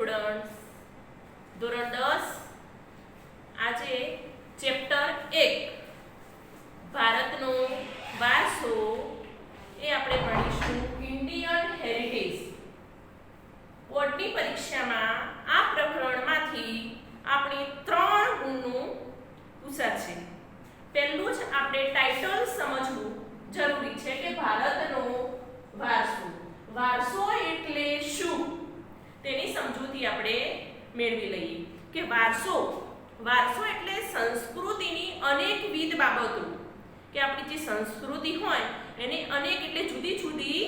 Students, ધોરણ 10 આજે chapter 1 ભારતનો વારસો એ આપણે ભણીશું ઇન્ડિયન હેરિટેજ. બોર્ડની પરીક્ષામાં આ પ્રકરણમાંથી આપણે 3 ગુણનું પૂછાશે. પહેલું જ આપણે ટાઇટલ સમજવું જરૂરી છે કે ભારતનો વારસો. વારસો એટલે શું તેની સમજૂતી આપણે મેળવી લઈએ કે વારસો એટલે સંસ્કૃતિની અનેકવિધ બાબતો, કે આપણી જે સંસ્કૃતિ હોય એને અનેક એટલે જુદી જુદી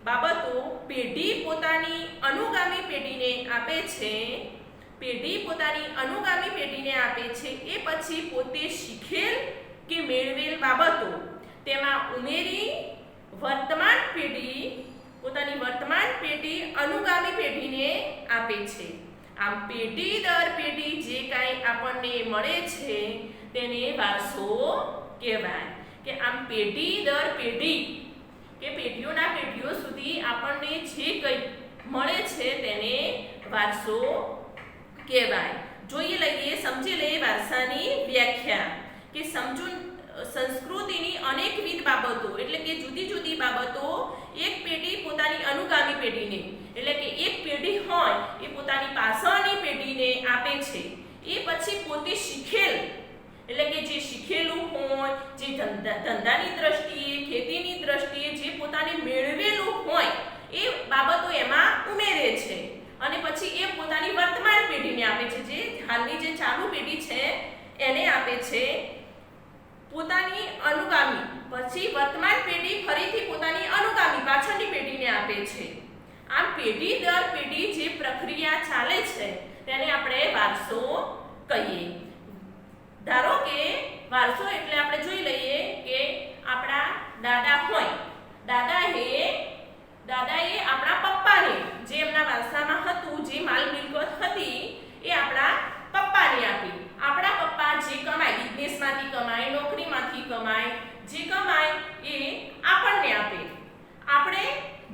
બાબતો પેઢી પોતાની અનુગામી પેઢીને આપે છે. પેઢી પોતાની અનુગામી પેઢીને આપે છે એ પછી પોતે શીખેલ કે મેળવેલ બાબતો તેમાં ઉમેરી વર્તમાન પેઢી પોતાની વર્તમાન પેઢી અનુગામી પેઢીને આપે છે. આમ પેઢી દર પેઢી જે કાંઈ આપણને મળે છે તેને વારસો કહેવાય. કે આમ પેઢી દર પેઢી કે પેઢીઓના પેઢીઓ સુધી આપણને જે કંઈ મળે છે તેને વારસો કહેવાય. જોઈ લઈએ, સમજી લઈએ વારસાની વ્યાખ્યા કે સંસ્કૃતિની અનેકવિધ બાબતો એટલે કે જુદી જુદી બાબતો એક પેઢી પોતાની અનુગામી પેઢીને એટલે કે એક પેઢી હોય એ પોતાની પાછળની પેઢીને આપે છે. એ પછી પોતે શીખેલ એટલે કે જે શીખેલું હોય, જે ધંધાની દ્રષ્ટિએ ખેતીની દ્રષ્ટિએ જે પોતાને મેળવેલું હોય એ બાબતો એમાં ઉમેરે છે અને પછી એ પોતાની વર્તમાન પેઢીને આપે છે. જે હાલની જે ચાલુ પેઢી છે એને આપે છે પોતાની અનુગામી, પછી વર્તમાન પેઢી ફરીથી પોતાની અનુગામી પાછળની પેઢીને આપે છે. આમ પેઢી દર પેઢી જે પ્રક્રિયા ચાલે છે તેને આપણે વારસો કહીએ. ધારો કે વારસો એટલે આપણે જોઈ લઈએ કે આપણા દાદા હોય, દાદાએ આપણા પપ્પાને જે એમના વારસામાં હતું, જે માલ મિલકત હતી એ આપણા પપ્પાને આપી. આપણા પપ્પા જે કમાય, બિઝનેસમાંથી કમાય, નોકરીમાંથી કમાય, જે કમાય એ આપણને આપે. આપણે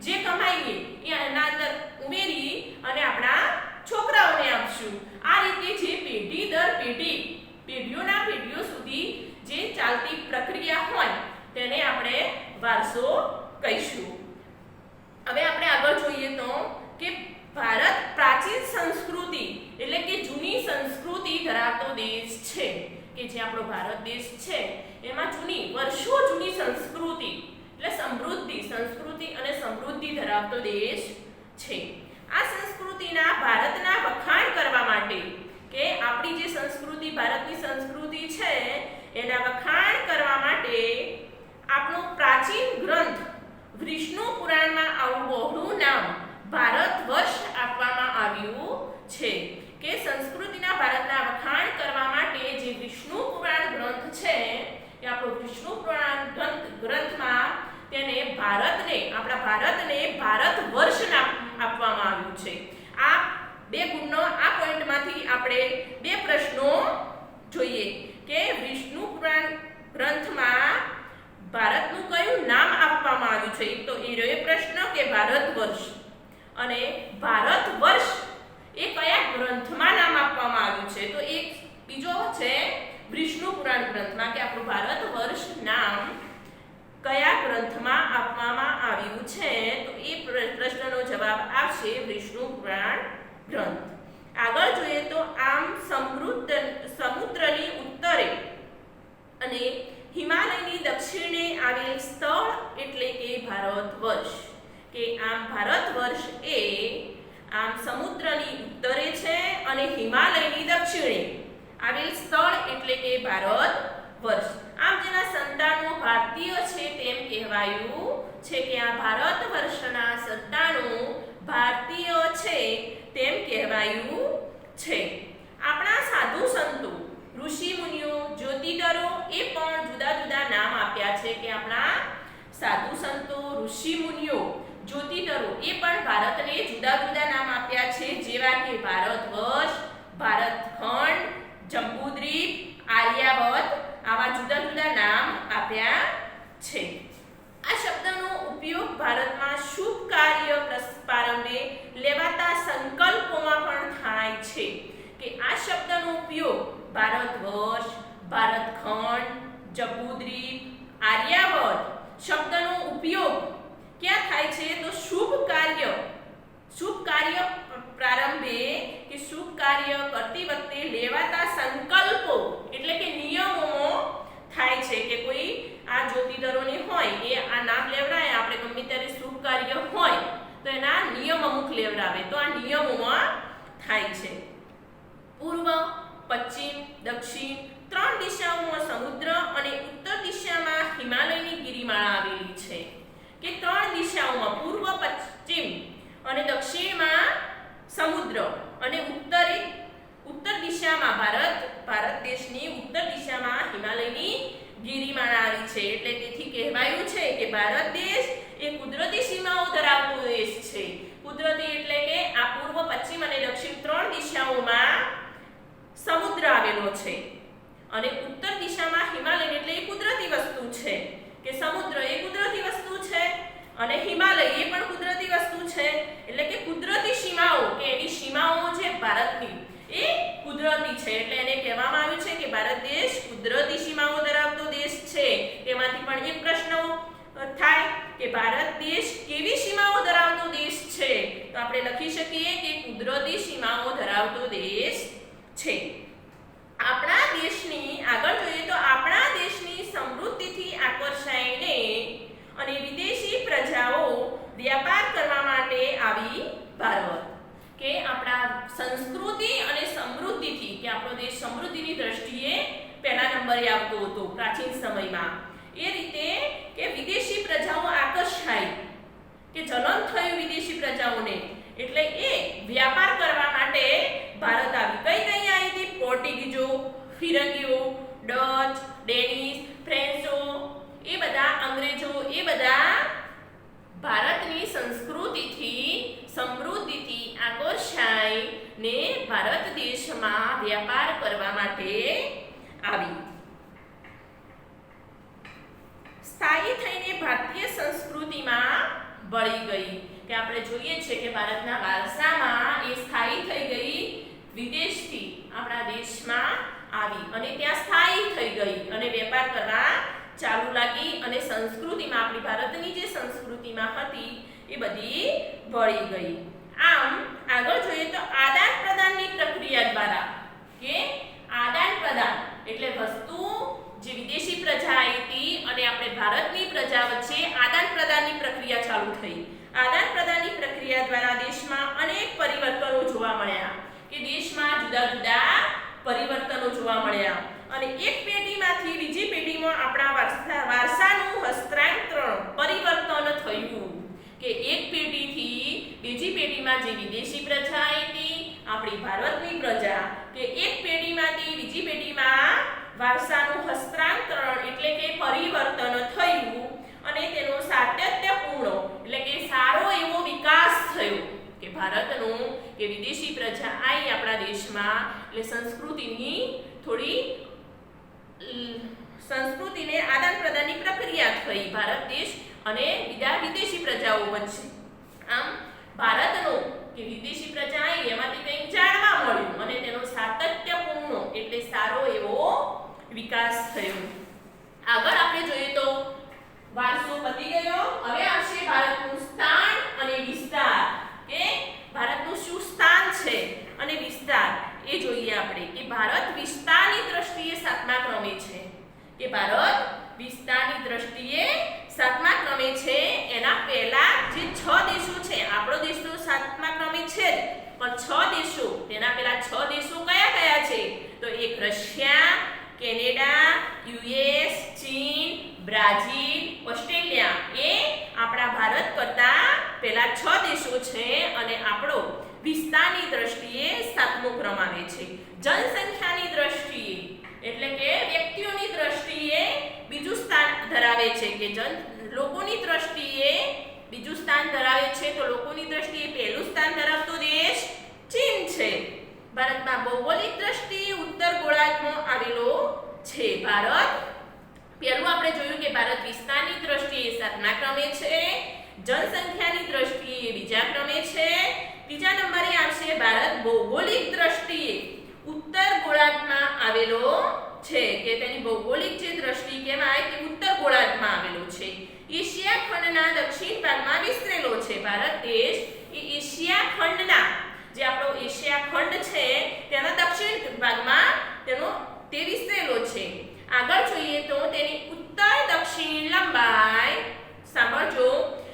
જે કમાઈએ એ એના અંદર ઉમેરી અને આપણા છોકરાઓને આપશું. આ રીતે જે પેઢી દર પેઢી પેઢીઓના પેઢીઓ સુધી જે ચાલતી પ્રક્રિયા હોય તેને આપણે વારસો કહીશું. હવે આપણે આગળ જોઈએ તો કે ભારત પ્રાચીન સંસ્કૃતિ એટલે કે જૂની સંસ્કૃતિ ધરાવતો દેશ છે. કે જે આપણો ભારત દેશ છે એમાં વર્ષો જૂની સંસ્કૃતિ એટલે સંસ્કૃતિ અને સમૃદ્ધિ ધરાવતો દેશ છે. આ સંસ્કૃતિના ભારતના વખાણ કરવા માટે કે આપણી જે સંસ્કૃતિ ભારતની સંસ્કૃતિ છે એના વખાણ કરવા માટે આપણો પ્રાચીન ગ્રંથ વિષ્ણુ પુરાણમાં આવું બહોળું નામ ભારત વર્ષ આપવામાં આવ્યું છે. કે સંસ્કૃતિના ભારતના વખાણ કરવા માટે જે વિષ્ણુ પુરાણ ગ્રંથ છે એ આપણો વિષ્ણુ પુરાણ ગ્રંથમાં તેને આપણા ભારતને ભારત વર્ષ નામ આપવામાં આવ્યું છે. આ બે ગુણનો આ પોઈન્ટમાંથી આપણે બે પ્રશ્નો જોઈએ કે વિષ્ણુ પુરાણ ગ્રંથમાં ભારતનું કયું નામ આપવામાં આવ્યું છે. એક તો એ પ્રશ્ન કે ભારત વર્ષ, અને ભારત વર્ષ એ કયા ગ્રંથમાં નામ આપવામાં આવ્યું છે. તો એક બીજો છે વિષ્ણુ પુરાણ ગ્રંથમાં કે આપણું ભારત વર્ષ નામ કયા ગ્રંથમાં આપવામાં આવ્યું છે. તો એ પ્રશ્નનો જવાબ આવશે વિષ્ણુ પુરાણ ગ્રંથ. આગળ જોઈએ તો આમ સમુદ્રની ઉત્તરે અને હિમાલયની દક્ષિણે આવેલ સ્થળ એટલે કે ભારત વર્ષ. કે આમ ભારત વર્ષ એ આમ સમુદ્રની ઉત્તરે છે અને હિમાલયની દક્ષિણે આવેલ સ્થળ એટલે કે ભારત વર્ષ. આમ જેના સંતાનો ભારતીય છે તેમ કહેવાયું છે કે આ ભારત વર્ષના સંતાનો ભારતીય છે તેમ કહેવાયું છે. આપણા સાધુ સંતો, ઋષિ મુનિઓ, જ્યોતિષરો એ પણ જુદા જુદા નામ આપ્યા છે. કે આપણા સાધુ સંતો, ઋષિ મુનિઓ, જ્યોતિષરો એ પણ ભારતને જુદા જુદા નામ આપ્યા છે. જેવા કે ભારત વર્ષ, ભારતખંડ, જંબુદ્વીપ, આર્યાવત આવા જુદા જુદા નામ આપ્યા છે. આ શબ્દનો ઉપયોગ ભારતમાં શુભ કાર્ય પ્રારંભે લેવાતા સંકલ્પોમાં પણ થાય છે તો શુભ કાર્ય પ્રારંભે કે શુભ કાર્ય કરતી વખતે લેવાતા સંકલ્પો એટલે કે નિયમો થાય છે કે કોઈ આ જ્યોતિધરોને હોય એ આ નામ લેવડાય આપણે ગમે ત્યારે શુભ કાર્ય હોય તો એના નિયમ અમુક લેવડાવે તો આ નિયમોમાં થાય છે. પૂર્વ, પશ્ચિમ, દક્ષિણ ત્રણ દિશાઓમાં સમુદ્ર અને ઉત્તર દિશામાં હિમાલયની ગિરિમાળા આવેલી છે. કે ત્રણ દિશાઓમાં પૂર્વ, પશ્ચિમ અને દક્ષિણમાં સમુદ્ર અને ઉત્તર દિશામાં ભારત દેશની ઉત્તર દિશામાં હિમાલયની ગિરિમાળા આવી છે. એટલે તેથી કહેવાયું છે કે ભારત દેશ એ કુદરતી સીમાઓ ધરાવતો દેશ છે. કુદરતી એટલે કે આ પૂર્વ, પશ્ચિમ અને દક્ષિણ ત્રણ દિશાઓમાં સમુદ્ર આવેલો છે અને ઉત્તર દિશામાં હિમાલય એટલે એ કુદરતી વસ્તુ છે કે સમુદ્ર એ કુદરતી વસ્તુ છે અને હિમાલય એ પણ કુદરતી વસ્તુ છે. એટલે કે કુદરતી સીમાઓ કે એની સીમાઓ છે ભારતની એ કુદરતી છે. એટલે એને કહેવામાં આવ્યું છે કે ભારત દેશ કુદરતી સીમાઓ ધરાવતો દેશ છે. તેમાંથી પણ એક પ્રશ્ન થાય કે ભારત દેશ કેવી સીમાઓ ધરાવતો દેશ છે તો આપણે લખી શકીએ કે કુદરતી સીમાઓ ધરાવતો દેશ છે. આપણા દેશની આગળ જોઈએ તો આપણા દેશની સમૃદ્ધિથી આકર્ષાઈને અને વિદેશી પ્રજાઓ વ્યાપાર કરવા માટે આવી ભારત. કે આપણા સંસ્કૃતિ અને સમૃદ્ધિથી કે આપણો દેશ સમૃદ્ધિની દ્રષ્ટિએ પહેલા નંબરે આવતો હતો પ્રાચીન સમયમાં. એ રીતે કે વિદેશી પ્રજાઓ આકર્ષાય કે જલન થયું વિદેશી પ્રજાઓને એટલે એ વ્યાપાર કરવા માટે ભારત આવી. કઈ આવી હતી? પોર્ટુગીઝો, ફિરંગીઓ, ડચ, ડેનિશ, ફ્રેન્ચો એ બધા અંગ્રેજો એ બધા ભારતની સંસ્કૃતિથી સમૃદ્ધિથી આકર્ષાઈને ભારત દેશમાં વ્યાપાર કરવા માટે આવી. સ્થાયી થઈને ભારતીય સંસ્કૃતિમાં ભળી ગઈ. કે આપણે જોઈએ છે કે ભારતના વારસામાં એ સ્થાયી થઈ ગઈ, વિદેશથી આપણા દેશમાં આવી અને ત્યાં સ્થાયી થઈ ગઈ અને વેપાર કરવા ચાલુ લાગી અને સંસ્કૃતિમાં આપણી ભારતની જે સંસ્કૃતિમાં હતી એ બધી ભળી ગઈ. આમ આગળ જોઈએ તો આદાન પ્રદાનની પ્રક્રિયા દ્વારા કે આદાન પ્રદાન એટલે વસ્તુ જે વિદેશી પ્રજા આવી હતી અને આપણે ભારતની પ્રજા વચ્ચે આદાન પ્રદાનની પ્રક્રિયા ચાલુ થઈ. આદાન પ્રદાનની પ્રક્રિયા દ્વારા દેશમાં અનેક પરિવર્તનો જોવા મળ્યા કે દેશમાં જુદા જુદા પરિવર્તનો જોવા મળ્યા અને એક પેઢીમાંથી બીજી પેઢીમાં આપણા વારસાનું હસ્તાંતરણ પરિવર્તન થયું. કે એક પેઢીથી બીજી પેઢીમાં જે વિદેશી પ્રજા આવી હતી આપણી ભારતની પ્રજા કે એક પેઢીમાંથી બીજી પેઢીમાં વારસાનું હસ્તાંતરણ એટલે કે પરિવર્તન થયું અને તેનો સાતત્યપૂર્ણ એટલે કે સારો એવો વિકાસ થયો કે ભારતનો કે વિદેશી પ્રજા આવી આપણા દેશમાં એટલે સંસ્કૃતિને આદાન પ્રદાનની પ્રક્રિયા થઈ ભારત દેશ અને બીજા વિદેશી પ્રજાઓ વચ્ચે. આમ ભારતનો કે વિદેશી પ્રજા આવી એમાંથી કંઈક જાણવા મળ્યું અને તેનો સાતત્યપૂર્ણ એટલે સારો એવો વિકાસ થયો. આગળ આપણે જોઈએ તો વારસો પતી ગયો. હવે આવશે ભારતનું સ્થાન અને વિસ્તાર. કે ભારતનું શું સ્થાન છે અને વિસ્તાર એ જોઈએ આપણે કે ભારત વિસ્તારની દ્રષ્ટિએ 7મા ક્રમે છે. કે ભારત વિસ્તારની દ્રષ્ટિએ 7મા ક્રમે છે. એના પહેલા જે 6 દેશો છે આપણો દેશ તો 7મા ક્રમે છે પણ 6 દેશો તેના પહેલા 6 દેશો કયા કયા છે તો એક રશિયા, કેનેડા, યુએસ, ચીન, બ્રાઝીલ, ઓસ્ટ્રેલિયા એ આપણા ભારત કરતા પહેલા 6 દેશો છે અને આપણો વિસ્તારની દ્રષ્ટિએ 7મો ક્રમ આવે છે. જનસંખ્યાની દ્રષ્ટિએ એટલે કે વ્યક્તિઓની દ્રષ્ટિએ બીજું સ્થાન ધરાવે છે કે લોકોની દ્રષ્ટિએ બીજું સ્થાન ધરાવે છે તો લોકોની દ્રષ્ટિએ પહેલું સ્થાન ધરાવતો દેશ ચીન છે. ભારતમાં ભૌગોલિક દ્રષ્ટિએ ઉત્તર ગોળાર્ધમાં આવેલો છે. ભારત પહેલું આપણે જોયું કે ભારત વિસ્તારની દ્રષ્ટિએ 7મા ક્રમે છે, જનસંખ્યાની દ્રષ્ટિએ બીજા ક્રમે છે, ત્રીજા નંબરે આવશે ભારત ભૌગોલિક દ્રષ્ટિએ ઉત્તર ગોળાર્ધમાં આવેલો છે કે તેની ભૌગોલિક જે દ્રષ્ટિ કહેવાય તે ઉત્તર ગોળાર્ધમાં આવેલો છે. એશિયા ખંડના દક્ષિણ ભાગમાં વિસ્તરેલો છે. ભારત દેશ એ એશિયા ખંડના, જે આપણો એશિયા ખંડ છે તેના દક્ષિણ ભાગમાં તે વિસ્તરેલો છે. આગળ જોઈએ તો તેની ઉત્તર દક્ષિણ લંબાઈ, સાંભળજો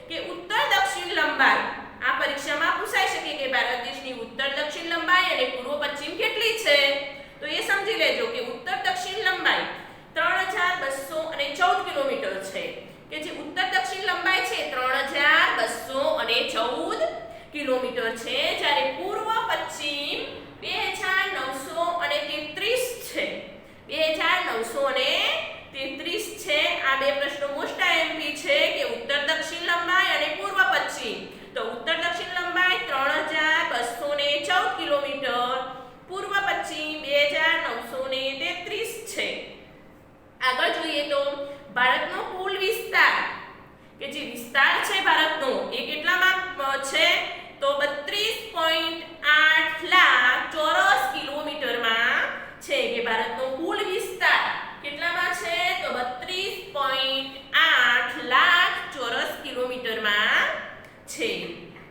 કે ઉત્તર દક્ષિણ લંબાઈ આ પરીક્ષામાં પૂછાઈ શકે કે ભારત દેશની ઉત્તર દક્ષિણ લંબાઈ અને પૂર્વ પશ્ચિમ કેટલી છે. તો એ સમજી લેજો કે ઉત્તર દક્ષિણ લંબાઈ 3214 કિલોમીટર છે, કે જે ઉત્તર દક્ષિણ લંબાઈ છે 3214 કિલોમીટર છે, જ્યારે પૂર્વ પશ્ચિમ 2933 છે. 2933 છે. આ બે પ્રશ્નો મોસ્ટ આઈએમપી છે કે ઉત્તર દક્ષિણ લંબાઈ અને પૂર્વ પશ્ચિમ. તો ઉત્તર દક્ષિણ લંબાઈ 3214 કિલોમીટર, પૂર્વ પશ્ચિમ 2933 છે. આગળ જોઈએ તો ભારતનો કુલ વિસ્તાર, કે જે વિસ્તાર છે ભારતનો એ કેટલામાં છે તો 32.8 લાખ ચોરસ કિલોમીટરમાં છે. કે ભારતનો કુલ વિસ્તાર કેટલામાં છે તો 32.8 લાખ ચોરસ કિલોમીટરમાં છે.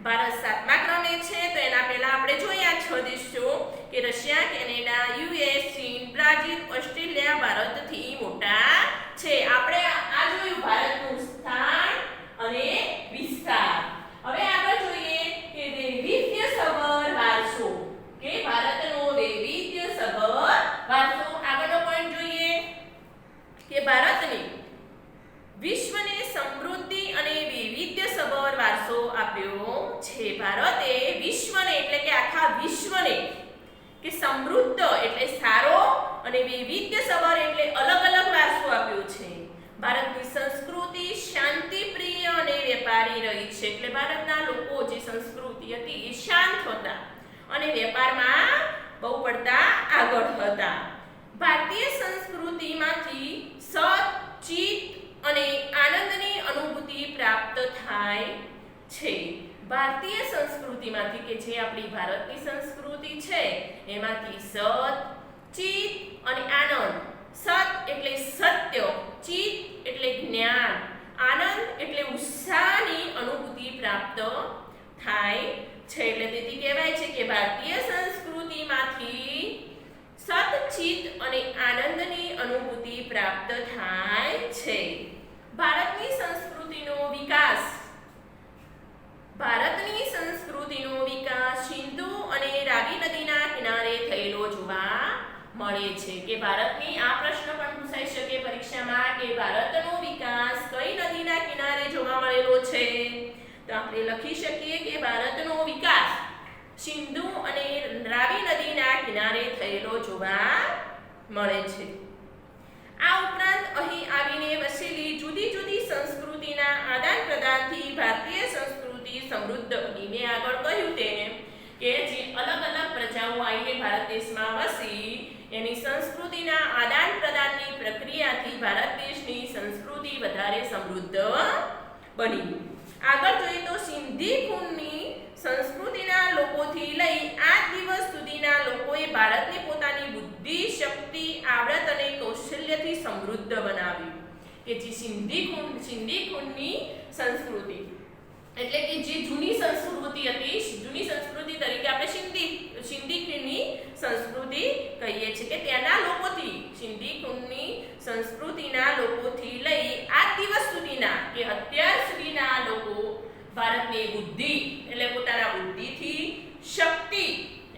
ભારત 7મા ક્રમે છે. તો એના પહેલા આપણે જોયા 6 દેશો કે રશિયા, કેનેડા, યુએસ, ચીન, બ્રાઝીલ, ઓસ્ટ્રેલિયા ભારતથી મોટા છે. આપણે આ જોયું ભારતનું સ્થાન અને વિસ્તાર. હવે આગળ જોઈએ કે વૈવિધ્યસભર વારસો, કે ભારતનો વૈવિધ્યસભર વારસો. આગળનો પોઈન્ટ જોઈએ કે ભારતની વિશ્વને સમૃદ્ધિ અને વૈવિધ્યસભર વારસો આપ્યો છે. ભારતે વિશ્વને એટલે કે આખા વિશ્વને કે સમૃદ્ધ એટલે સારો અને વૈવિધ્યસભર એટલે અલગ અલગ વારસો આપ્યો છે. ભારતની સંસ્કૃતિ શાંતિપ્રિય અને વેપારી રહી છે. એટલે ભારતના લોકો જે સંસ્કૃતિ હતી એ શાંત હતા અને વેપારમાં બહુ પડતા આગળ હતા. ભારતીય સંસ્કૃતિમાંથી સત, ચિત્ત અને આનંદની અનુભૂતિ પ્રાપ્ત થાય છે. ભારતીય સંસ્કૃતિમાંથી, કે જે આપણી ભારતની સંસ્કૃતિ છે એમાંથી સત, ચિત્ત અને આનંદ. સત એટલે સત્ય, ચિત્ત એટલે જ્ઞાન, આનંદ એટલે ઉત્સાહની અનુભૂતિ પ્રાપ્ત થાય છે. એટલે તેથી કહેવાય છે કે ભારતીય સંસ્કૃતિમાંથી સત, ચિત્ત અને આનંદની અનુભૂતિ પ્રાપ્ત થાય છે. ભારતની સંસ્કૃતિનો વિકાસ, ભારતની સંસ્કૃતિનો વિકાસ સિંધુ અને રાવી નદીના કિનારે થયેલો જોવા મળે છે. કે ભારતની આ પ્રશ્ન પણ પૂછાઈ શકે પરીક્ષામાં કે ભારતનો વિકાસ કઈ નદીના કિનારે જોવા મળેલો છે. તો આપણે લખી શકીએ કે ભારતનો વિકાસ સિંધુ અને રાવી નદીના કિનારે થયેલો જોવા મળે છે. આ ઉપરાંત અહીં આવીને વસેલી જુદી જુદી સંસ્કૃતિના આદાન પ્રદાનથી ભારતીય સંસ્કૃતિ સમૃદ્ધ બની. મેં આગળ કહ્યું તેને કે જે અલગ અલગ પ્રજાઓ આવીને ભારત દેશમાં વસી એની સંસ્કૃતિના આદાન પ્રદાનની પ્રક્રિયાથી ભારત દેશની સંસ્કૃતિ વધારે સમૃદ્ધ બની. આગળ જોઈએ તો સિંધી ખૂણની સંસ્કૃતિના લોકોથી લઈ આજ દિવસ સુધીના લોકોએ ભારતને પોતાની બુદ્ધિ, શક્તિ, આવડત અને કૌશલ્યથી સમૃદ્ધ બનાવ્યું. કે જે સિંધી ખૂણની સંસ્કૃતિ એટલે કે જે જૂની સંસ્કૃતિ હતી, જૂની સંસ્કૃતિ તરીકે આપણે સિંધી ખૂણની સંસ્કૃતિ કહીએ છીએ. કે તેના લોકોથી, સિંધી ખૂણની સંસ્કૃતિના લોકોથી લઈ આજ દિવસ સુધીના કે અત્યાર સુધીના લોકો ભારતની બુદ્ધિ એટલે પોતાના બુદ્ધિથી, શક્તિ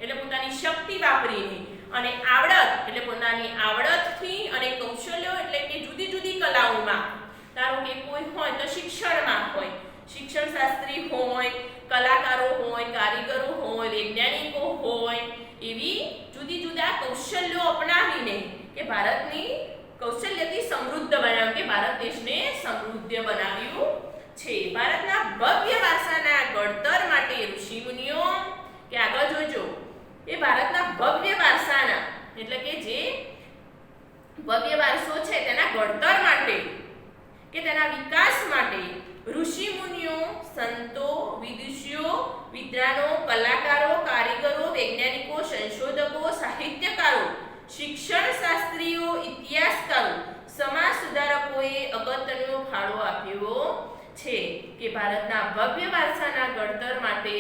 એટલે પોતાની શક્તિ વાપરીને અને આવડત એટલે પોતાની આવડતથી અને કૌશલ્યો એટલે કે જુદી જુદી કલાઓમાં, ધારો કે કોઈ હોય તો શિક્ષણમાં હોય, શિક્ષણ શાસ્ત્રી હોય, કલાકારો હોય, કારીગરો હોય, વૈજ્ઞાનિકો હોય, એવી જુદી જુદા કૌશલ્યો અપનાવીને કે ભારતની કૌશલ્યથી સમૃદ્ધ બનાવ્યું, કે ભારત દેશને સમૃદ્ધ બનાવ્યું છે. ભારતના ભવ્ય વારસાના ઘડતર માટે ઋષિમુનિઓ, કે આગળ જોજો એ ભારતના ભવ્ય વારસાના એટલે કે જે ભવ્ય વારસો છે તેના ઘડતર માટે કે તેના વિકાસ માટે ઋષિમુનિઓ, સંતો, વિદુષીઓ, વિદ્વાનો, કલાકારો, કારીગરો, વૈજ્ઞાનિકો, સંશોધકો, સાહિત્યકારો, શિક્ષણ શાસ્ત્રીઓ, ઇતિહાસકારો, સમાજ સુધારકોએ અગત્યનો ફાળો આપ્યો છે કે ભારતના ભવ્ય વારસાના ઘડતર માટે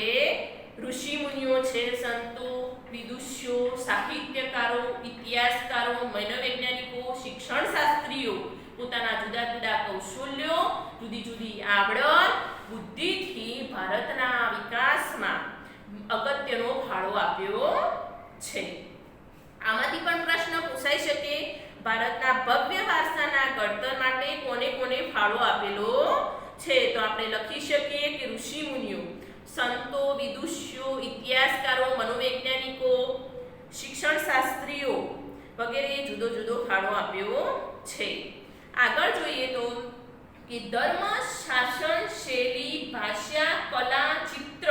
ઋષિ મુનિઓ છે, સંતો, વિદુષીઓ, સાહિત્યકારો, ઇતિહાસકારો, મનોવૈજ્ઞાનિકો, શિક્ષણ શાસ્ત્રીઓ પોતાના જુદા જુદા કૌશલ્યો, જુદી જુદી આવડત, બુદ્ધિથી ભારતના વિકાસમાં અગત્યનો ફાળો આપ્યો છે. આમાંથી પણ પ્રશ્ન પૂછાઈ શકે, ભારતના ભવ્ય વારસાના ઘડતર માટે કોને કોને ફાળો આપેલો છે? તો આપણે લખી શકીએ કે ઋષિ મુનિઓ, સંતો, વિદુષીઓ, ઇતિહાસકારો, મનોવૈજ્ઞાનિકો, શિક્ષણ શાસ્ત્રીઓ વગેરે જુદો જુદો ફાળો આપ્યો છે. આગળ જોઈએ તો કે ધર્મ, શાસન, શૈલી, ભાષા, કલા, ચિત્ર,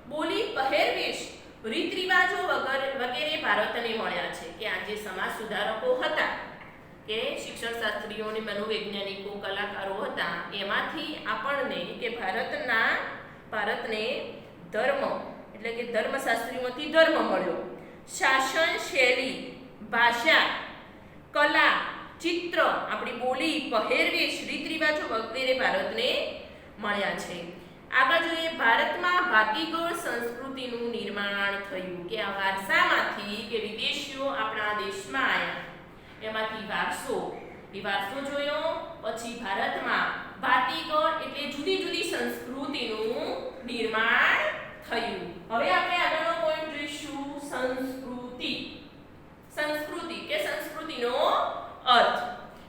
બોલી, પહેરવેશ, રીત રિવાજો વગેરે ભારતને મળ્યા છે. કે આ જે સમાજ સુધારકો હતા, કે શિક્ષણ શાસ્ત્રીઓ અને મનોવૈજ્ઞાનિકો, કલાકારો હતા, એમાંથી આપણને કે ભારતને ધર્મ એટલે કે ધર્મશાસ્ત્રીઓમાંથી ધર્મ મળ્યો, શાસન, શૈલી, ભાષા, કલા, ચિત્ર, આપણી બોલી, પહેરવેશ, રીત રિવાજો વગેરે ભારતને મળ્યા છે. આગળ જોઈએ, ભારતમાં ભાતીગળ સંસ્કૃતિનું નિર્માણ થયું. કે આ વારસામાંથી કે વિદેશીઓ આપણા દેશમાં આવ્યા, એમાંથી વારસો જોયો. પછી ભારતમાં ભાતીગળ એટલે જુદી જુદી સંસ્કૃતિનું નિર્માણ થયું. હવે આપણે આગળનો પોઈન્ટ જોઈશું, સંસ્કૃતિ કે સંસ્કૃતિનો અર્થ.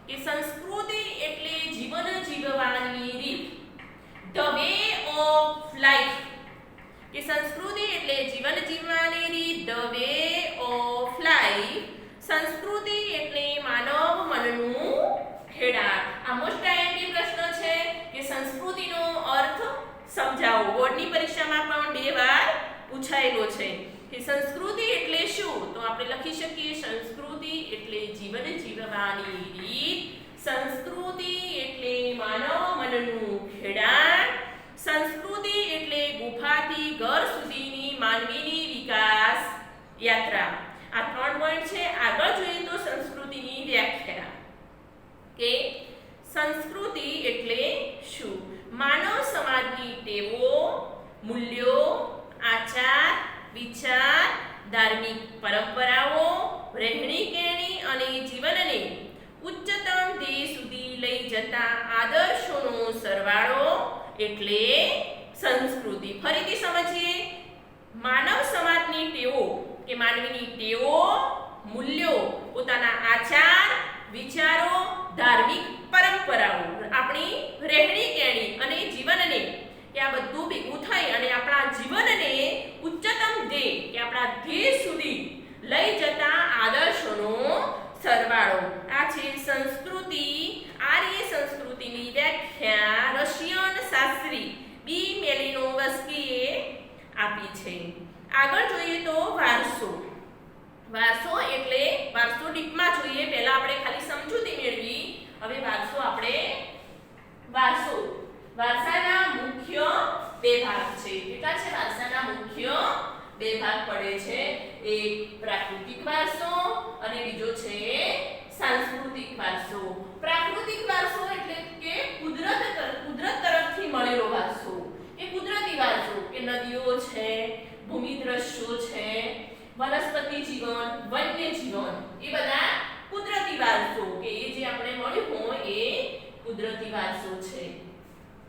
કે સંસ્કૃતિ એટલે જીવન જીવવાની રીત, ધ વે ઓફ લાઈફ. કે સંસ્કૃતિ એટલે જીવન જીવવાની રીત, ધ વે ઓફ લાઈફ. સંસ્કૃતિ એટલે માનવ મનનું ખેડાણ. આ મોસ્ટ આઈએમપી પ્રશ્ન છે કે સંસ્કૃતિનો અર્થ સમજાવો. બોર્ડની પરીક્ષામાં પણ 2 વાર પૂછાયેલો છે કે સંસ્કૃતિ એટલે શું? તો આપણે લખી શકીએ સંસ્કૃતિ એટલે જીવન જીવવાની રીત, સંસ્કૃતિ એટલે માનવ મનનું ખેડાણ, સંસ્કૃતિ એટલે ગુફાથી ઘર સુધીની માનવીની વિકાસ યાત્રા. આ 3 પોઈન્ટ છે. આગળ જોઈએ તો સંસ્કૃતિની વ્યાખ્યા. કે સંસ્કૃતિ એટલે શું? માનવ સમાજની ટેવો, મૂલ્યો, આચાર વિચાર, ધાર્મિક પરંપરાઓ, રહેણી કહેણી અને જીવનને ઉચ્ચતમ ધ્યેય સુધી લઈ જતા આદર્શોનો સરવાળો એટલે સંસ્કૃતિ. ફરીથી સમજીએ, માનવ સમાજની ટેવો કે માનવીની ટેવો, મૂલ્યો, પોતાના આચાર વિચારો, ધાર્મિક પરંપરાઓ, આપણી રહેણી કહેણી અને જીવનને, કે આ બધું ભેગું થઈ અને આપણા જીવનને ઉચ્ચતમ ધ્યેય કે આપણા ધ્યેય સુધી લઈ જતા આદર્શોનો સરવાળો. આ છે સંસ્કૃતિ. આર્ય સંસ્કૃતિની વ્યાખ્યા રશિયન શાસ્ત્રી બી મેલિનોવસ્કીએ આપી છે. આગળ જોઈએ તો વારસો. વારસો ડીપમાં જોઈએ. પહેલા આપણે ખાલી સમજૂતી મેળવી, હવે વારસાના મુખ્ય 2 ભાગ છે. કેટલા છે? વારસાના મુખ્ય 2 ભાગ પડે છે. એક પ્રાકૃતિક વારસો અને બીજો છે સાંસ્કૃતિક વારસો. પ્રાકૃતિક વારસો એટલે કે કુદરત તરફથી મળેલો વારસો, કે કુદરતી વારસો, કે નદીઓ છે, ભૂમિ દ્રશ્યો છે, વનસ્પતિ જીવન, વન્ય જીવન, એ બધા કુદરતી વારસો, કે એ જે આપણે મળ્યું હોય એ કુદરતી વારસો છે.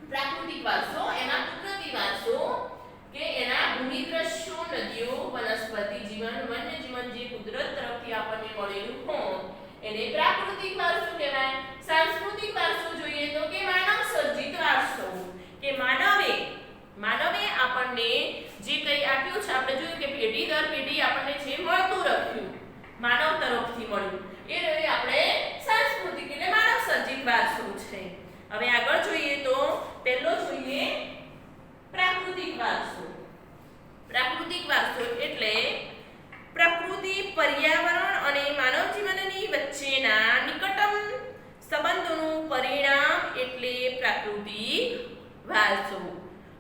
પ્રાકૃતિક વારસો એના કુદરતી વારસો કે એના ભૂમિ દ્રશ્યો, નદીઓ, વનસ્પતિ જીવન, વન્ય જીવન જે કુદરત તરફથી આપણને મળેલું હોય એને પ્રાકૃતિક વારસો કહેવાય. સાંસ્કૃતિક વારસો જોઈએ તો કે માનવ સર્જિત વારસો, કે માનવે આપણને જે કંઈ આપ્યું છે, આપણે જોયું કે પેઢી દર પેઢી આપણને જે મળતું રહ્યું માનવ તરફથી મળ્યું એ આપણે સાંસ્કૃતિક એટલે માનવ સર્જિત વારસો છે. હવે આગળ જોઈએ તો પહેલો જોઈએ પ્રાકૃતિક વારસો. પ્રાકૃતિક વારસો એટલે પ્રકૃતિ, પર્યાવરણ અને માનવ જીવનની વચ્ચેના નિકટમ સંબંધોનું પરિણામ એટલે પ્રાકૃતિક વારસો.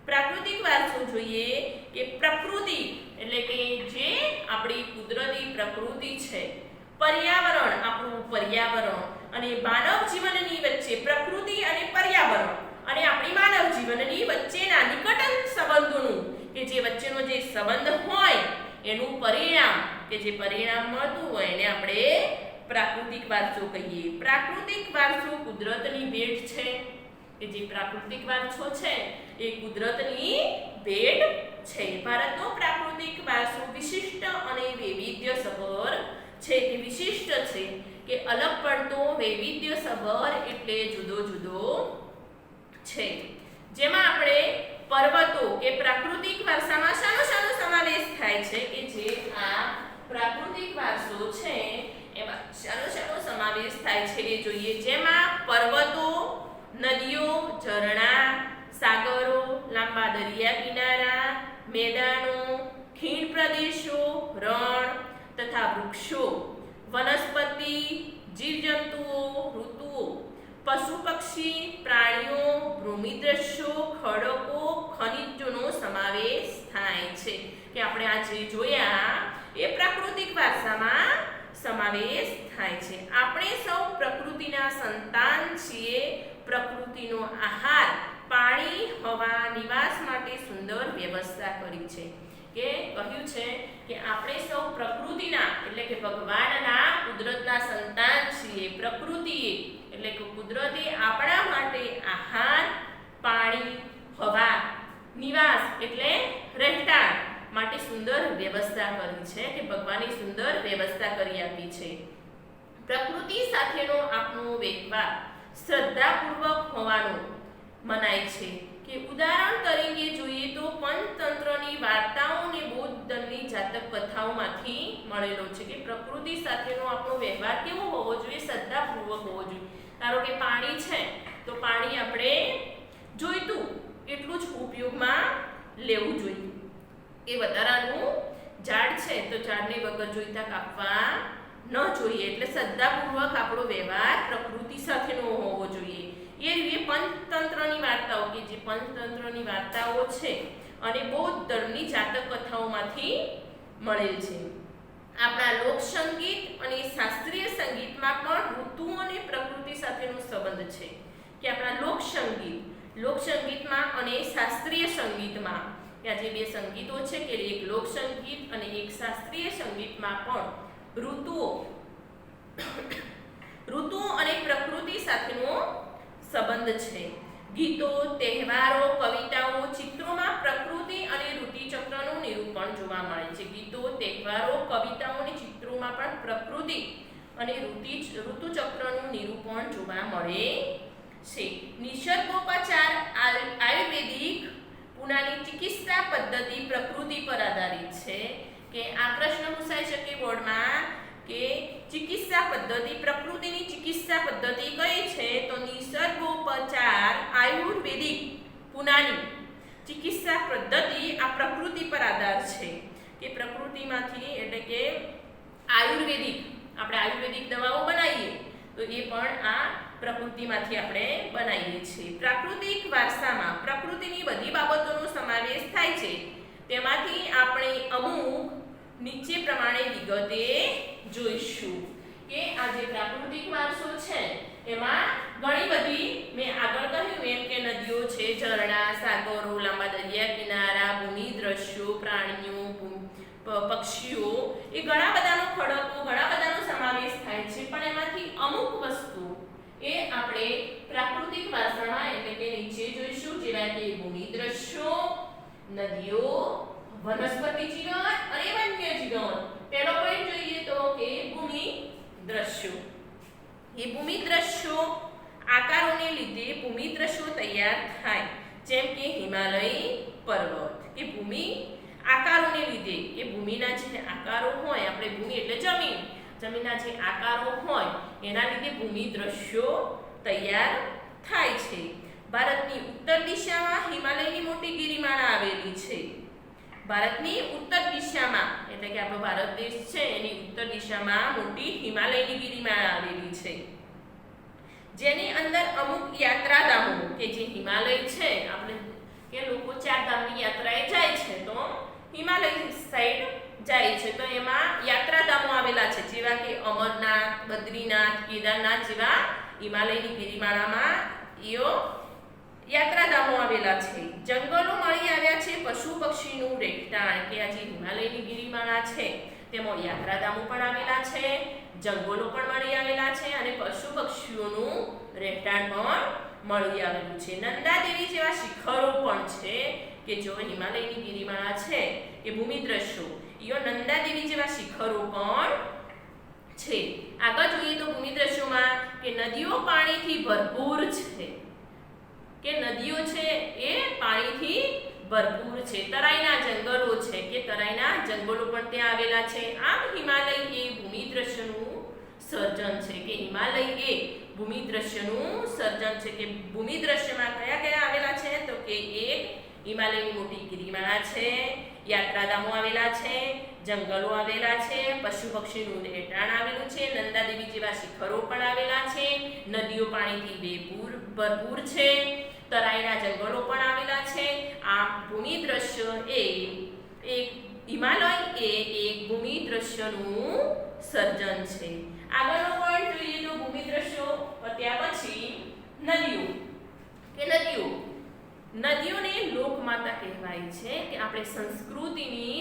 પ્રાકૃતિક વારસો જોઈએ કે પ્રકૃતિ એટલે કે જે આપણી કુદરતી પ્રકૃતિ છે, પર્યાવરણ આપણું પર્યાવરણ અને માનવ જીવનની વચ્ચે પ્રકૃતિ અને પર્યાવરણ અને આપણી માનવ જીવનની વચ્ચેના નિકટ સંબંધોનું કે જે વચ્ચેનો જે સંબંધ હોય એનું પરિણામ કે જે પરિણામ મળતું હોય એને આપણે પ્રાકૃતિક વારસો કહીએ. પ્રાકૃતિક વારસો કુદરતની ભેટ છે કે જે પ્રાકૃતિક વારસો છે એ કુદરતની ભેટ છે. ભારતનો પ્રાકૃતિક વારસો વિશિષ્ટ અને વૈવિધ્યસભર છે કે વિશિષ્ટ છે કે અલગ પડતો વૈવિધ્યસભર એટલે જુદો જુદો છે. જેમાં આપણે પર્વતો કે પ્રાકૃતિક વારસામાં શાનો સમાવેશ થાય છે કે જે આ પ્રાકૃતિક વારસો છે એમાં શાનો સમાવેશ થાય છે એ જોઈએ. જેમાં પર્વતો, નદીઓ, ઝરણા, સાગરો, લાંબા દરિયા કિનારા, મેદાનો, ખીણ પ્રદેશો, રણ તથા વૃક્ષો, વનસ્પતિ, જીવજંતુઓ, ઋતુઓ, પશુ પક્ષી, પ્રાણીઓ, ભૂમિદ્રશ્યો, ખડકો, ખનિજોનો સમાવેશ થાય છે કે આપણે આ જે જોયા એ પ્રાકૃતિક વારસામાં સમાવેશ થાય છે. આપણે સૌ પ્રકૃતિના સંતાન છીએ. પ્રકૃતિનો આહાર, પાણી, હવા, નિવાસ માટે સુંદર વ્યવસ્થા કરી છે કે કહ્યું છે કે આપણે સૌ પ્રકૃતિના એટલે કે ભગવાનના કુદરતના સંતાન છીએ. પ્રકૃતિએ એટલે કે કુદરતે આપણા માટે આહાર, પાણી, હવા, નિવાસ એટલે રહેઠાણ માટે સુંદર વ્યવસ્થા કરી છે કે ભગવાને સુંદર વ્યવસ્થા કરી આપી છે. પ્રકૃતિ સાથેનો આપણો વ્યવહાર શ્રદ્ધાપૂર્વક હોવાનો મનાય છે કે ઉદાહરણ તરીકે જોઈએ તો પંચતંત્રની વાર્તાઓ અને બૌદ્ધ ધર્મની જાતક કથાઓમાંથી મળેલો છે કે પ્રકૃતિ સાથેનો આપણો વ્યવહાર કેવો હોવો જોઈએ? શ્રદ્ધાપૂર્વક હોવો જોઈએ. ધારો કે પાણી છે તો પાણી આપણે જોઈતું એટલું જ ઉપયોગમાં લેવું જોઈએ. એ વધારાનું ઝાડ છે તો ઝાડને વગર જોઈતા કાપવા ન જોઈએ. એટલે શ્રદ્ધાપૂર્વક આપણો વ્યવહાર પ્રકૃતિ સાથેનો હોવો જોઈએ. એ રીતે પંચતંત્રની વાર્તાઓ કે જે પંચતંત્રની વાર્તાઓ છે અને બૌદ્ધ ધર્મની જાતક કથાઓમાંથી મળેલ છે. આપણા લોકસંગીત અને શાસ્ત્રીય સંગીતમાં પણ ઋતુઓ અને પ્રકૃતિ સાથેનો સંબંધ છે કે આપણા લોકસંગીતમાં અને શાસ્ત્રીય સંગીતમાં કે આ જે બે સંગીતો છે કે એક લોકસંગીત અને એક શાસ્ત્રીય સંગીતમાં પણ ઋતુઓ અને પ્રકૃતિ સાથેનો સંબંધ છે. ગીતો, તહેવારો, કવિતાઓ, ચિત્રોમાં પ્રકૃતિ અને ઋતુચક્રનું નિરૂપણ જોવા મળે છે. ગીતો, તહેવારો, કવિતાઓ અને ચિત્રોમાં પણ પ્રકૃતિ અને ઋતુચક્રનું નિરૂપણ જોવા મળે છે. નિસર્ગોપચાર આયુર્વેદિક પુનાની ચિકિત્સા પદ્ધતિ પ્રકૃતિ પર આધારિત છે કે આ પ્રશ્ન પૂછાઈ શકે બોર્ડમાં કે ચિકિત્સા પદ્ધતિ પ્રકૃતિની ચિકિત્સા પદ્ધતિ કઈ છે? તો નિસર્ગોપચાર આયુર્વેદિક પુનાની ચિકિત્સા પદ્ધતિ આ પ્રકૃતિ પર આધાર છે કે પ્રકૃતિમાંથી એટલે કે આયુર્વેદિક આપણે આયુર્વેદિક દવાઓ બનાવીએ તો એ પણ આ પ્રકૃતિમાંથી આપણે બનાવીએ છીએ. પ્રાકૃતિક વારસામાં પ્રકૃતિની બધી બાબતોનો સમાવેશ થાય છે. તેમાંથી આપણે અમુક નીચે પ્રમાણે વિગતે જોઈશું કે આ જે પ્રાકૃતિક વારસો છે એમાં ઘણી બધી મેં આગળ કહ્યું એમ કે નદીઓ છે, ઝરણા, સાગરો, લાંબા દરિયા કિનારા, ભૂમિ દ્રશ્યો, પ્રાણીઓ, પક્ષીઓ એ ઘણા બધાનો ખડકો ઘણા બધાનો સમાવેશ થાય છે. પણ એમાંથી અમુક વસ્તુ એ આપણે પ્રાકૃતિક વારસામાં એટલે કે નીચે જોઈશું જેવા કે ભૂમિ દ્રશ્યો, નદીઓ, વનસ્પતિ જીવન અને વન્ય જીવન. પહેલો પોઈન્ટ જોઈએ તો કે ભૂમિ દ્રશ્યો. એ ભૂમિ દ્રશ્યો આકારોને લીધે ભૂમિ દ્રશ્યો તૈયાર થાય જેમ કે હિમાલય પર્વત. એ ભૂમિ આકારોને લીધે એ ભૂમિના જે આકારો હોય આપણે ભૂમિ એટલે જમીનના જે આકારો હોય એના લીધે ભૂમિ દ્રશ્યો તૈયાર થાય છે. ભારતની ઉત્તર દિશામાં હિમાલયની મોટી ગિરિમાળા આવેલી છે. ભારતની ઉત્તર દિશામાં એટલે કે આપણો ભારત દેશ છે એની ઉત્તર દિશામાં મોટી હિમાલયની ગિરિમાળા આવેલી છે જેની અંદર અમુક યાત્રાધામો કે જે હિમાલય છે આપણે કે લોકો 4 ધામની યાત્રાએ જાય છે તો હિમાલય સાઈડ જાય છે તો એમાં યાત્રાધામો આવેલા છે જેવા કે અમરનાથ, બદ્રીનાથ, કેદારનાથ જેવા હિમાલયની ગિરિમાળામાં યાત્રાધામો આવેલા છે, જંગલો મળી આવ્યા છે, પશુ પક્ષીનું રહેઠાણ કે આ જે હિમાલયની ગિરિમાળા છે તેમાં યાત્રાધામો પણ આવેલા છે, જંગલો પણ મળી આવેલા છે અને પશુ પક્ષીઓનું રહેઠાણ પણ મળી આવેલું છે. નંદાદેવી જેવા શિખરો પણ છે કે જો હિમાલયની ગિરિમાળા છે એ ભૂમિ દ્રશ્યો યો નંદાદેવી જેવા શિખરો પણ છે. આગળ જોઈએ તો ભૂમિ દ્રશ્યોમાં કે નદીઓ પાણીથી ભરપૂર છે, કે નદીઓ છે એ પાણીથી ભરપૂર છે, તરાઈના જંગલો છે કે તરાઈના જંગલો પણ ત્યાં આવેલા છે. આમ હિમાલય એ ભૂમિ દ્રશ્યનું સર્જન છે, કે હિમાલય એ ભૂમિ દ્રશ્યનું સર્જન છે. કે ભૂમિ દ્રશ્યમાં કયા કયા આવેલા છે તો કે એક હિમાલયની મોટી ગિરિમાળા છે, યાત્રાધામો આવેલા છે, જંગલો આવેલા છે, પશુ પક્ષીનું રહેઠાણ આવેલું છે, નંદાદેવી જેવા શિખરો પણ આવેલા છે, નદીઓ પાણીથી ભરપૂર છે, તરાઈના જંગલો પણ આવેલા છે. આ ભૂમિ દ્રશ્ય એ એક હિમાલય એ એક ભૂમિ દ્રશ્યનું સર્જન છે. આગળનો પોઈન્ટ જોઈએ તો ભૂમિ દ્રશ્યો ત્યાર પછી નદીઓ કે નદીઓને લોકમાતા કહેવાય છે, કે આપણે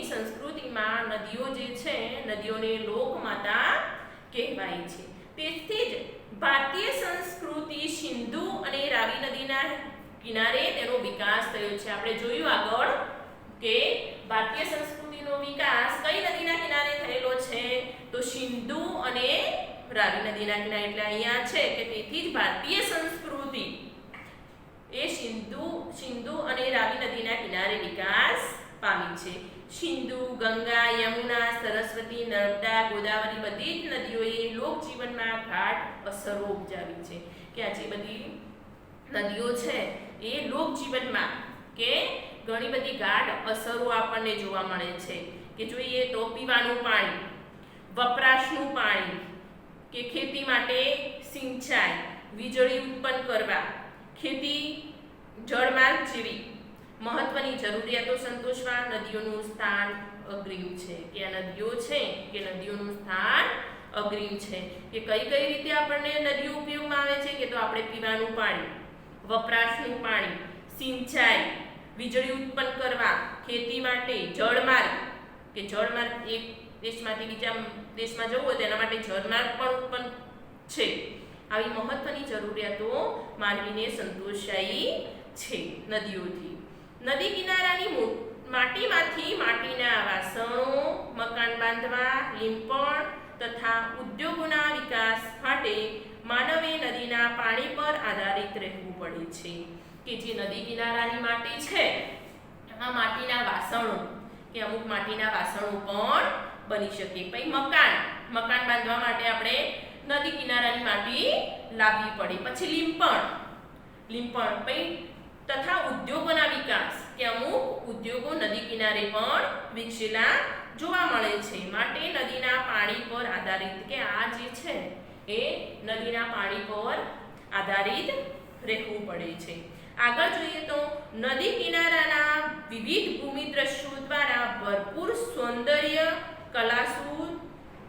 સંસ્કૃતિમાં નદીઓ જે છે નદીઓને લોકમાતા કહેવાય છે. તેથી જ ભારતીય સંસ્કૃતિ સિંધુ અને રાવી નદીના કિનારે તેનો વિકાસ થયો છે. આપણે જોયું આગળ કે ભારતીય સંસ્કૃતિનો વિકાસ કઈ નદીના કિનારે થયેલો છે તો સિંધુ અને રાવી નદીના કિનારે. એટલે અહીંયા છે કે તેથી જ ભારતીય સંસ્કૃતિ એ સિંધુ અને રાવી નદીના કિનારે વિકાસ પામી છે. સિંધુ, ગંગા, યમુના, સરસ્વતી, નર્મદા, ગોદાવરી બધી જ નદીઓએ લોકજીવનમાં ગાઢ અસરો ઉપજાવી છે. કે આ જે બધી નદીઓ છે એ લોકજીવનમાં કે ઘણી બધી ગાઢ અસરો આપણને જોવા મળે છે. કે જોઈએ તો પીવાનું પાણી, વપરાશનું પાણી, કે ખેતી માટે સિંચાઈ, વીજળી ઉત્પન્ન કરવા, ખેતી, જળમાર્ગ જેવી મહત્વની જરૂરિયાતો સંતોષવા નદીઓનું સ્થાન અગ્રીમ છે. કે આ નદીઓ છે કે નદીઓનું સ્થાન અગ્રીમ છે. કે કઈ રીતે આપણને નદીઓ ઉપયોગમાં આવે છે કે તો આપણે પીવાનું પાણી, વપરાશનું પાણી, સિંચાઈ, વીજળી ઉત્પન્ન કરવા, ખેતી માટે, જળમાર્ગ કે જળમાર્ગ એક દેશમાંથી બીજા દેશમાં જવું હોય તેના માટે જળમાર્ગ પણ ઉત્પન્ન છે. આવી મહત્વની જરૂરિયાતો માનવીને સંતોષાઈ છે નદીઓથી. નદી કિનારાની માટીમાંથી માટીના વાસણો, મકાન બાંધવા, લીંપણ તથા ઉદ્યોગોના વિકાસ માટે માનવે નદીના પાણી પર આધારિત રહેવું પડે છે. કે જે નદી કિનારાની માટી છે આ માટીના વાસણો કે અમુક માટીના વાસણો પણ બની શકે. પછી મકાન બાંધવા માટે આપણે નદી કિનારાની માટી લાવવી પડે. પછી લીંપણ પછી તથા ઉદ્યોગોના વિકાસ કે અમુક ઉદ્યોગો નદી કિનારે પણ વિકસેલા જોવા મળે છે. માટે નદીના પાણી પર આધારિત કે આ જે છે એ નદીના પાણી પર આધારિત રહેવું પડે છે. આગળ જોઈએ તો નદી કિનારાના વિવિધ ભૂમિ દ્રશ્યો દ્વારા ભરપૂર સૌંદર્ય, કલાસુર,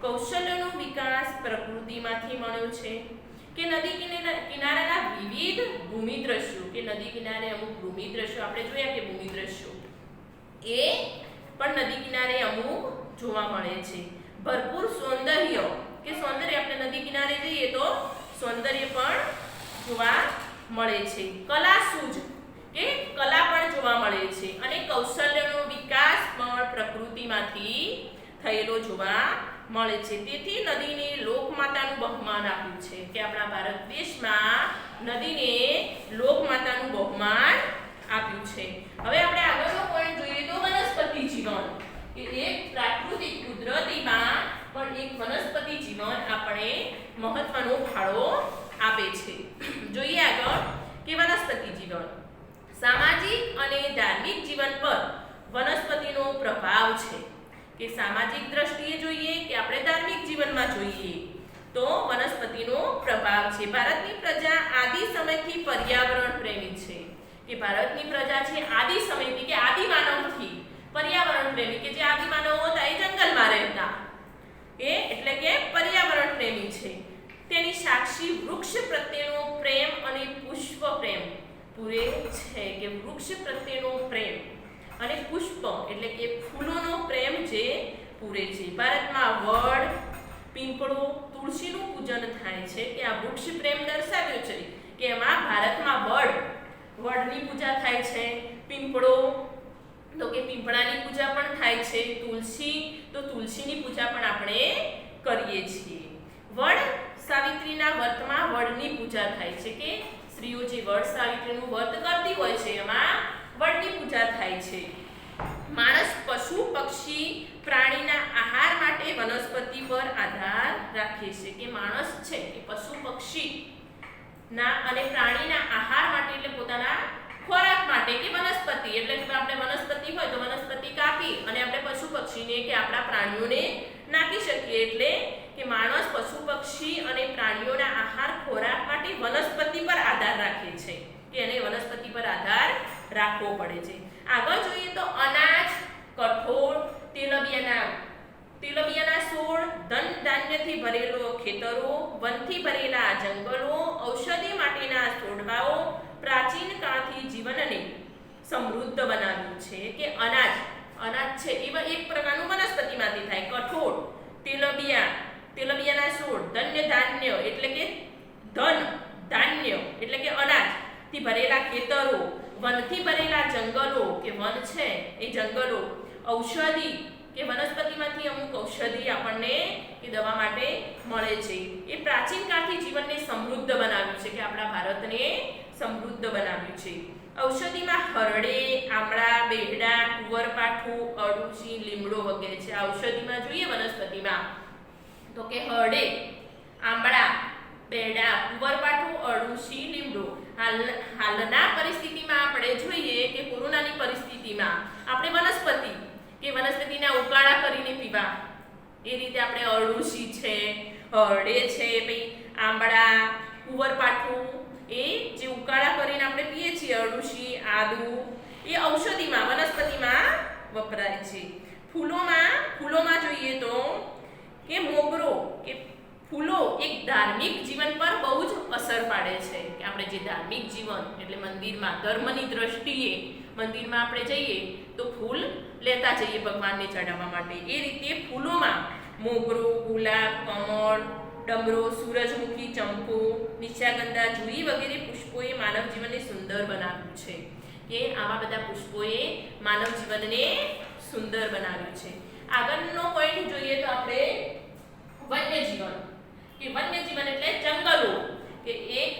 કૌશલ્યનો વિકાસ પ્રકૃતિમાંથી મળ્યો છે. કે નદી કિનારાના વિવિધ ભૂમિ દ્રશ્યો કે નદી કિનારે અમુક ભૂમિ દ્રશ્યો આપણે જોયા કે ભૂમિ દ્રશ્યો એ પણ નદી કિનારે અમુક જોવા મળે છે. ભરપૂર સૌંદર્ય કે સૌંદર્ય આપણે નદી કિનારે જઈએ તો સૌંદર્ય પણ જોવા મળે છે. કલાસૂઝ કે કલા પણ જોવા મળે છે. અને કૌશલ્યનો વિકાસ પણ પ્રકૃતિમાંથી થયેલો જોવા મળે છે. તેથી નદીને લોકમાતાનું બહુમાન આપ્યું છે. કે આપણા ભારત દેશમાં નદીને લોકમાતાનું બહુમાન આપ્યું છે. હવે આપણે આગળનો પોઈન્ટ જોઈએ તો વનસ્પતિ જીવન કે એક પ્રાકૃતિક કુદરતીમાં પણ એક વનસ્પતિ જીવન આપણે મહત્વનો ફાળો આપે છે. જોઈએ આગળ કે વનસ્પતિ જીવન સામાજિક અને ધાર્મિક જીવન પર વનસ્પતિનો પ્રભાવ છે. કે સામાજિક દ્રષ્ટિએ જોઈએ કે આપણે ધાર્મિક જીવનમાં જોઈએ તો વનસ્પતિનો પ્રભાવ છે. ભારતની પ્રજા આદિ સમયથી પર્યાવરણ પ્રેમી છે. કે ભારતની પ્રજા છે આદિ સમયથી કે આદિમાનવથી પર્યાવરણ પ્રેમી કે જે આદિમાનવો હતા એ જંગલમાં રહેતા એટલે કે પર્યાવરણ પ્રેમી છે. તેની સાક્ષી વૃક્ષ પ્રત્યેનો પ્રેમ અને પુષ્પ પ્રેમ પૂરે છે કે વૃક્ષ પ્રત્યેનો પ્રેમ અને પુષ્પ એટલે કે ફૂલોનો પ્રેમ જે પૂરે છે. ભારતમાં વડ, પીપળો, તુલસીનું પૂજન થાય છે કે આ વૃક્ષ પ્રેમ દર્શાવ્યો છે કે એમાં ભારતમાં વડની પૂજા થાય છે, પીપળો તો કે પીપળાની પૂજા પણ થાય છે, તુલસી તો તુલસીની પૂજા પણ આપણે કરીએ છીએ. વડ સાવિત્રીના વ્રતમાં વડની પૂજા થાય છે કે સ્ત્રીઓ જે વડ સાવિત્રીનું વ્રત કરતી હોય છે એમાં વડની પૂજા થાય છે. માણસ પશુ પક્ષી પ્રાણીના આહાર માટે વનસ્પતિ પર આધાર રાખે છે કે માણસ છે એ પશુ પક્ષી ના અને પ્રાણીના આહાર માટે એટલે પોતાના ખોરાક માટે કે વનસ્પતિ એટલે કે આપણે વનસ્પતિ હોય તો વનસ્પતિ કાપી અને આપણે પશુ પક્ષીને કે આપણા પ્રાણીઓને નાખી શકીએ. એટલે કે માણસ પશુ પક્ષી અને પ્રાણીઓના આહાર ખોરાક માટે વનસ્પતિ પર આધાર રાખે છે કે એને વનસ્પતિ પર આધાર રાખવો પડે છે. આગળ જોઈએ તો અનાજ, કઠોળ, તેલબિયાના છોડ, ધન ધાન્યથી ભરેલો ખેતરો, વનથી ભરેલા જંગલો, ઔષધિ માટેના છોડવાઓ પ્રાચીન કાળથી જીવનને સમૃદ્ધ બનાવ્યું છે કે અનાજ છે એ એક પ્રકારનું વનસ્પતિમાંથી થાય. કઠોળ, તેલબિયાના છોડ, ધાન્ય એટલે કે ધાન્ય એટલે કે અનાજથી ભરેલા ખેતરો, વનથી ભરેલા જંગલો કે વન છે એ જંગલો, ઔષધિ કે વનસ્પતિમાંથી અમુક ઔષધિ આપણને કે દવા માટે મળે છે. એ પ્રાચીન કાળથી જીવનને સમૃદ્ધ બનાવ્યું છે કે આપણા ભારતને સમૃદ્ધ બનાવ્યું છે. ઔષધિમાં હરડે, આમળા, બેહડા, કુંવરપાઠું, અરડુસી, લીમડો વગેરે છે. ઔષધિમાં જોઈએ વનસ્પતિમાં તો કે હરડે, આમળા, બેહડા, કુંવરપાઠું, અરડુસી, લીમડો. હાલના પરિસ્થિતિમાં આપણે જોઈએ કે કોરોનાની પરિસ્થિતિમાં આપણે વનસ્પતિના ઉકાળા કરીને પીવા એ રીતે આપણે અરડુસી છે, હરડે છે, પછી આંબળા, કુંવરપાઠું એ જે ઉકાળા કરીને આપણે પીએ છીએ અરડુસી, આદુ એ ઔષધિમાં વનસ્પતિમાં વપરાય છે. ફૂલોમાં જોઈએ તો કે મોગરો કે ફૂલો એક ધાર્મિક જીવન પર બહુ જ અસર પાડે છે કે આપણે જે ધાર્મિક જીવન એટલે મંદિરમાં ધર્મની દ્રષ્ટિએ મંદિરમાં આપણે જઈએ તો ફૂલ લેતા જઈએ ભગવાનને ચડાવવા માટે. એ રીતે ફૂલોમાં મોગરો, ગુલાબ, કમળ, ડમરો, સૂરજમુખી, ચંપો, નિશાગંધા, જુઈ વગેરે પુષ્પોએ માનવ જીવનને સુંદર બનાવ્યું છે કે આવા બધા પુષ્પોએ માનવ જીવનને સુંદર બનાવ્યું છે. આગળનો પોઈન્ટ જોઈએ તો આપણે વન્યજીવન એટલે જંગલો કે એક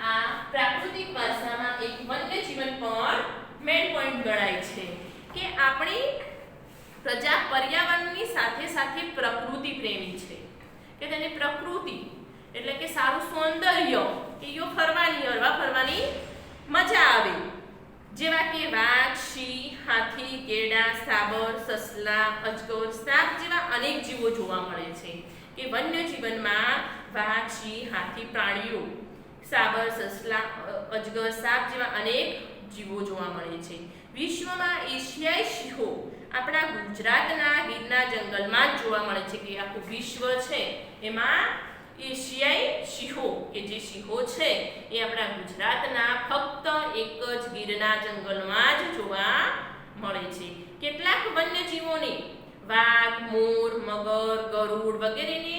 આ પ્રાકૃતિક વારસામાં એક વન્યજીવન પણ મેઇન પોઈન્ટ ગણાય છે કે આપણી પ્રજા પર્યાવરણની સાથે સાથે પ્રકૃતિ પ્રેમી છે કે તેને પ્રકૃતિ એટલે કે સારું સૌંદર્ય કે હરવા ફરવાની મજા આવે જેવા કે વાઘ, સિંહ, હાથી, કેડા, સાબર, સસલા, અજગર, સાપ જેવા અનેક જીવો જોવા મળે છે કે વન્ય જીવનમાં વાઘ, સિંહ, હાથી પ્રાણીઓ, સાબર, સસલા, અજગર, સાપ જેવા અનેક જીવો જોવા મળે છે. વિશ્વમાં એશિયાઈ સિંહો આપણા ગુજરાતના ગીરના જંગલમાં જ જોવા મળે છે કે આખું વિશ્વ છે એમાં એશિયાઈ સિંહો કે જે સિંહો છે એ આપણા ગુજરાતના ફક્ત એક જ ગીરના જંગલમાં જ જોવા મળે છે. કેટલાક વન્યજીવોને વાઘ, મોર, મગર, ગરુડ વગેરેને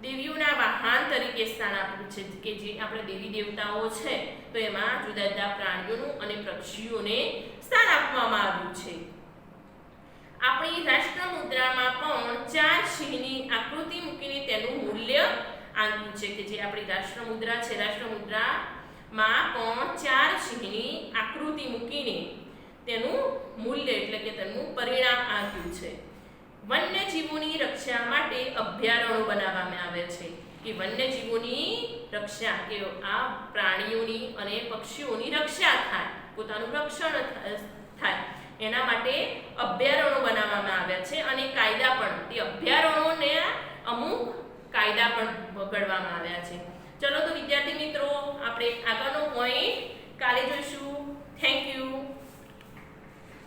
દેવીઓના વાહન તરીકે સ્થાન આપ્યું છે કે જે આપણે દેવી દેવતાઓ છે તો એમાં જુદા જુદા પ્રાણીઓનું અને પક્ષીઓને સ્થાન આપવામાં આવ્યું છે. આપણી રાષ્ટ્ર મુદ્રામાં પણ 4 સિંહની આકૃતિ મૂકીને તેનું મૂલ્ય આંક્યું છે કે જે આપણી રાષ્ટ્ર મુદ્રા છે રાષ્ટ્ર મુદ્રામાં પણ 4 સિંહની આકૃતિ મૂકીને તેનું મૂલ્ય એટલે કે તેનું પરિણામ આંક્યું છે. વન્યજીવોની રક્ષા માટે અભયારણ્યો બનાવવામાં આવે છે કે વન્યજીવોની રક્ષા કે આ પ્રાણીઓની અને પક્ષીઓની રક્ષા થાય, પોતાનું રક્ષણ થાય એના માટે અભયારણ્યો બનાવવામાં આવ્યા છે અને કાયદા પણ તે અભયારણ્યોને અમુક કાયદા પણ ઘડવામાં આવ્યા છે. ચલો તો વિદ્યાર્થી મિત્રો આપણે આગળનો પોઈન્ટ કાલે જોઈશું. Thank you.